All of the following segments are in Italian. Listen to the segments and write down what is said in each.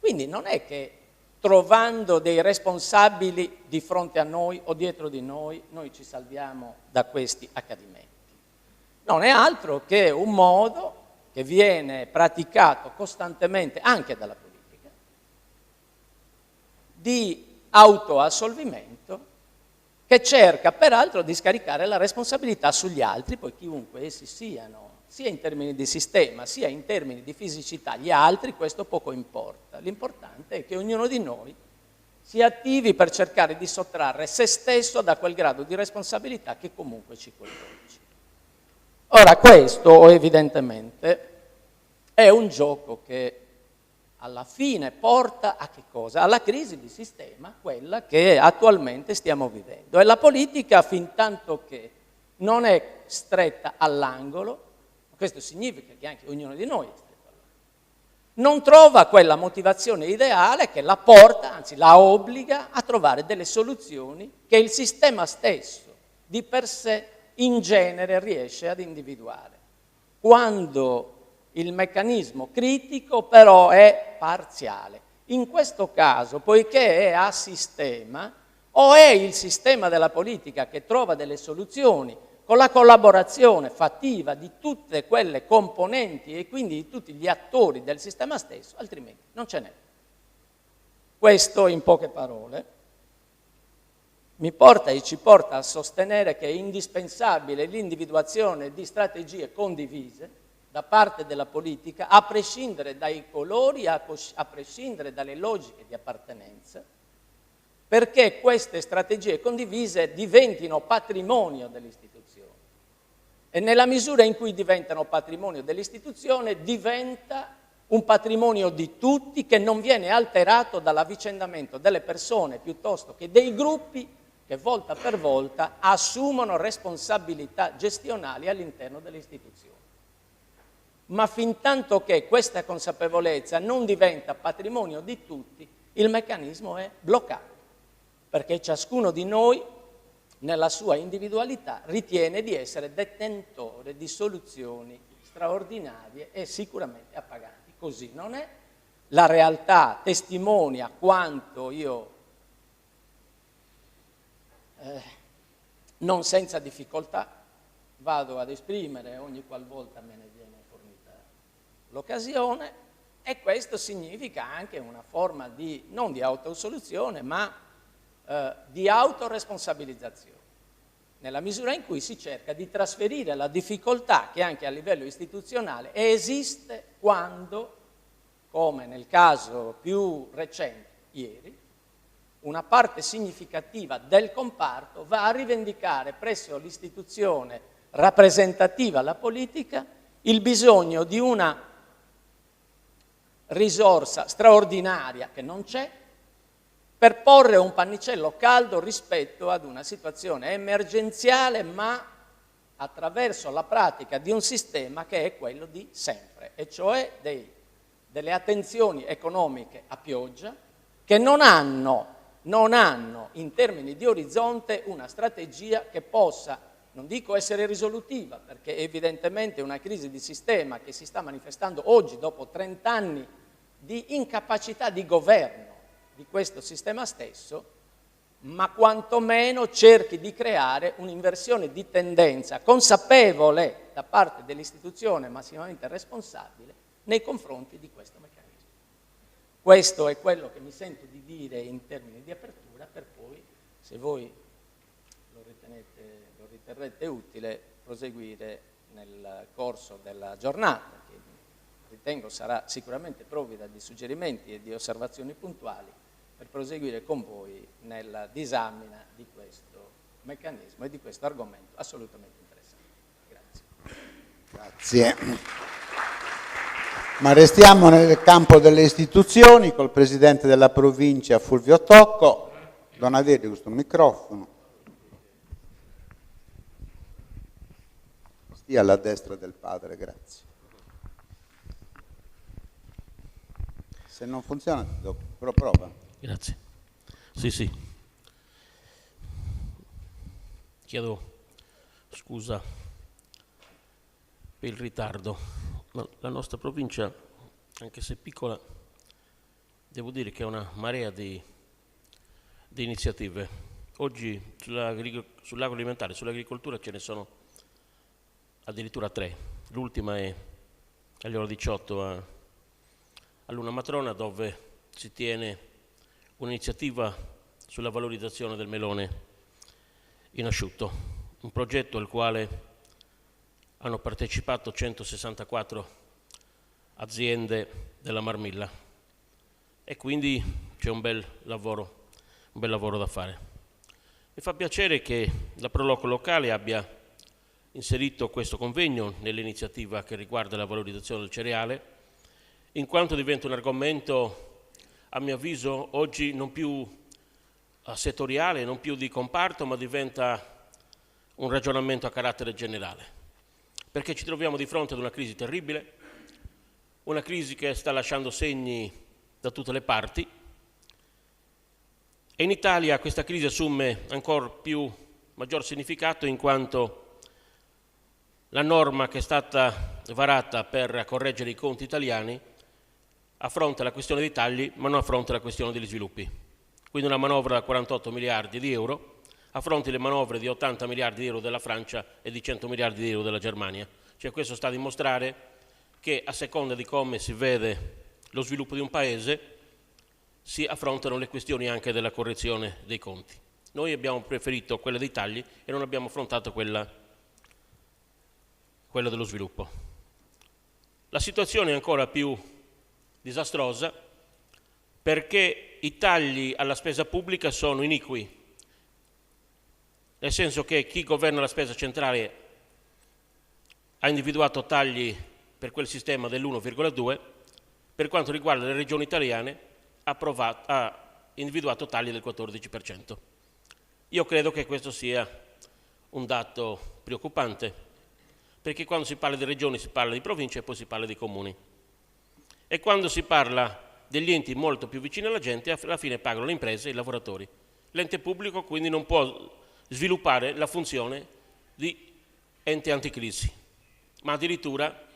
Quindi non è che trovando dei responsabili di fronte a noi o dietro di noi ci salviamo da questi accadimenti. Non è altro che un modo che viene praticato costantemente anche dalla politica di autoassolvimento, che cerca peraltro di scaricare la responsabilità sugli altri, poi chiunque essi siano, sia in termini di sistema, sia in termini di fisicità, gli altri questo poco importa. L'importante è che ognuno di noi si attivi per cercare di sottrarre se stesso da quel grado di responsabilità che comunque ci coinvolge. Ora, questo evidentemente è un gioco che alla fine porta a che cosa? Alla crisi di sistema, quella che attualmente stiamo vivendo. E la politica, fin tanto che non è stretta all'angolo, questo significa che anche ognuno di noi è stretto all'angolo, non trova quella motivazione ideale che la porta, anzi la obbliga a trovare delle soluzioni che il sistema stesso di per sé in genere riesce ad individuare. Quando il meccanismo critico però è parziale. In questo caso, poiché è a sistema, o è il sistema della politica che trova delle soluzioni con la collaborazione fattiva di tutte quelle componenti e quindi di tutti gli attori del sistema stesso, altrimenti non ce n'è. Questo, in poche parole, mi porta e ci porta a sostenere che è indispensabile l'individuazione di strategie condivise da parte della politica, a prescindere dai colori, a prescindere dalle logiche di appartenenza, perché queste strategie condivise diventino patrimonio dell'istituzione. E nella misura in cui diventano patrimonio dell'istituzione, diventa un patrimonio di tutti che non viene alterato dall'avvicendamento delle persone piuttosto che dei gruppi che volta per volta assumono responsabilità gestionali all'interno delle istituzioni. Ma fin tanto che questa consapevolezza non diventa patrimonio di tutti, il meccanismo è bloccato, perché ciascuno di noi, nella sua individualità, ritiene di essere detentore di soluzioni straordinarie e sicuramente appaganti. Così non è. La realtà testimonia quanto io, non senza difficoltà, vado ad esprimere ogni qualvolta me ne viene fornita l'occasione, e questo significa anche una forma di, non di autosoluzione, ma di autoresponsabilizzazione, nella misura in cui si cerca di trasferire la difficoltà che anche a livello istituzionale esiste quando, come nel caso più recente, ieri, una parte significativa del comparto va a rivendicare presso l'istituzione rappresentativa, la politica, il bisogno di una risorsa straordinaria che non c'è, per porre un pannicello caldo rispetto ad una situazione emergenziale, ma attraverso la pratica di un sistema che è quello di sempre, e cioè delle attenzioni economiche a pioggia che non hanno in termini di orizzonte una strategia che possa, non dico essere risolutiva, perché evidentemente una crisi di sistema che si sta manifestando oggi dopo 30 anni di incapacità di governo di questo sistema stesso, ma quantomeno cerchi di creare un'inversione di tendenza consapevole da parte dell'istituzione massimamente responsabile nei confronti di questo meccanismo. Questo è quello che mi sento di dire in termini di apertura, per poi, se voi lo riterrete utile, proseguire nel corso della giornata, che ritengo sarà sicuramente provvida di suggerimenti e di osservazioni puntuali, per proseguire con voi nella disamina di questo meccanismo e di questo argomento assolutamente interessante. Grazie. Grazie. Ma restiamo nel campo delle istituzioni col Presidente della Provincia Fulvio Tocco. Don avere questo microfono. Stia alla destra del padre, grazie. Se non funziona, prova. Grazie. Sì. Chiedo scusa per il ritardo, ma la nostra provincia, anche se piccola, devo dire che è una marea di iniziative. Oggi sull'agroalimentare, sull'agricoltura ce ne sono addirittura 3. L'ultima è alle ore 18 a Luna Matrona, dove si tiene un'iniziativa sulla valorizzazione del melone in asciutto, un progetto al quale hanno partecipato 164 aziende della Marmilla e quindi c'è un bel lavoro da fare. Mi fa piacere che la Proloco locale abbia inserito questo convegno nell'iniziativa che riguarda la valorizzazione del cereale, in quanto diventa un argomento, a mio avviso, oggi non più settoriale, non più di comparto, ma diventa un ragionamento a carattere generale, perché ci troviamo di fronte ad una crisi terribile, una crisi che sta lasciando segni da tutte le parti, e in Italia questa crisi assume ancora maggior significato in quanto la norma che è stata varata per correggere i conti italiani affronta la questione dei tagli, ma non affronta la questione degli sviluppi. Quindi una manovra da 48 miliardi di euro affronti le manovre di 80 miliardi di euro della Francia e di 100 miliardi di euro della Germania. Cioè questo sta a dimostrare che a seconda di come si vede lo sviluppo di un paese si affrontano le questioni anche della correzione dei conti. Noi abbiamo preferito quella dei tagli e non abbiamo affrontato quella dello sviluppo. La situazione è ancora più disastrosa perché i tagli alla spesa pubblica sono iniqui, nel senso che chi governa la spesa centrale ha individuato tagli per quel sistema dell'1,2, per quanto riguarda le regioni italiane ha individuato tagli del 14%. Io credo che questo sia un dato preoccupante, perché quando si parla di regioni si parla di province e poi si parla di comuni. E quando si parla degli enti molto più vicini alla gente, alla fine pagano le imprese e i lavoratori. L'ente pubblico quindi non può sviluppare la funzione di ente anticrisi, ma addirittura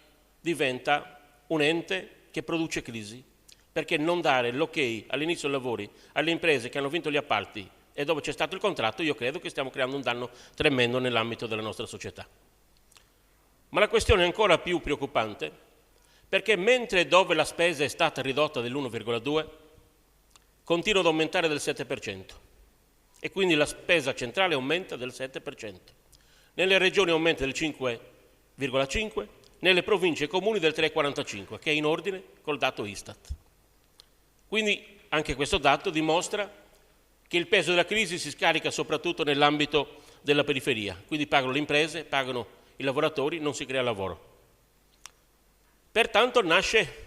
diventa un ente che produce crisi, perché non dare l'ok all'inizio dei lavori alle imprese che hanno vinto gli appalti e dove c'è stato il contratto, io credo che stiamo creando un danno tremendo nell'ambito della nostra società. Ma la questione è ancora più preoccupante perché mentre dove la spesa è stata ridotta dell'1,2 continua ad aumentare del 7% e quindi la spesa centrale aumenta del 7%. Nelle regioni aumenta del 5,5%, nelle province e comuni del 3,45%, che è in ordine col dato Istat. Quindi anche questo dato dimostra che il peso della crisi si scarica soprattutto nell'ambito della periferia, quindi pagano le imprese, pagano i lavoratori, non si crea lavoro. Pertanto nasce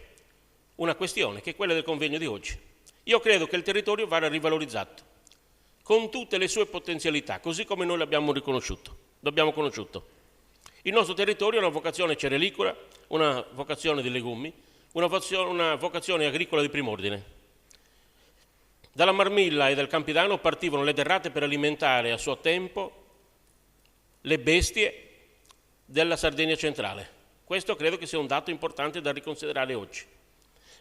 una questione, che è quella del convegno di oggi. Io credo che il territorio vada rivalorizzato, con tutte le sue potenzialità, così come noi l'abbiamo conosciuto. Il nostro territorio ha una vocazione cerelicola, una vocazione di legumi, una vocazione agricola di prim'ordine. Dalla Marmilla e dal Campidano partivano le derrate per alimentare a suo tempo le bestie della Sardegna centrale. Questo credo che sia un dato importante da riconsiderare oggi,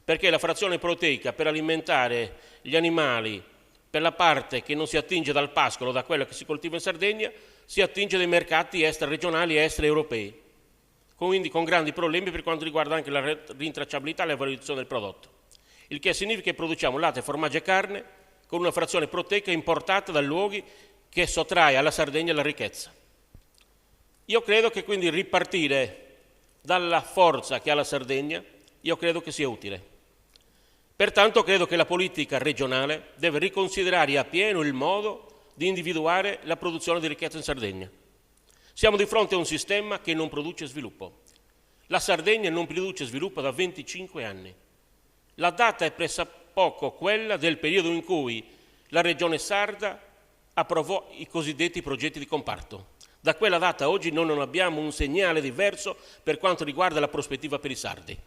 perché la frazione proteica per alimentare gli animali per la parte che non si attinge dal pascolo, da quella che si coltiva in Sardegna, si attinge dai mercati extraregionali e extraeuropei, quindi con grandi problemi per quanto riguarda anche la rintracciabilità e la valorizzazione del prodotto. Il che significa che produciamo latte, formaggio e carne con una frazione proteica importata da luoghi che sottrae alla Sardegna la ricchezza. Io credo che quindi ripartire dalla forza che ha la Sardegna, io credo che sia utile. Pertanto credo che la politica regionale deve riconsiderare appieno il modo di individuare la produzione di ricchezza in Sardegna. Siamo di fronte a un sistema che non produce sviluppo. La Sardegna non produce sviluppo da 25 anni. La data è pressappoco quella del periodo in cui la regione sarda approvò i cosiddetti progetti di comparto. Da quella data a oggi noi non abbiamo un segnale diverso per quanto riguarda la prospettiva per i sardi.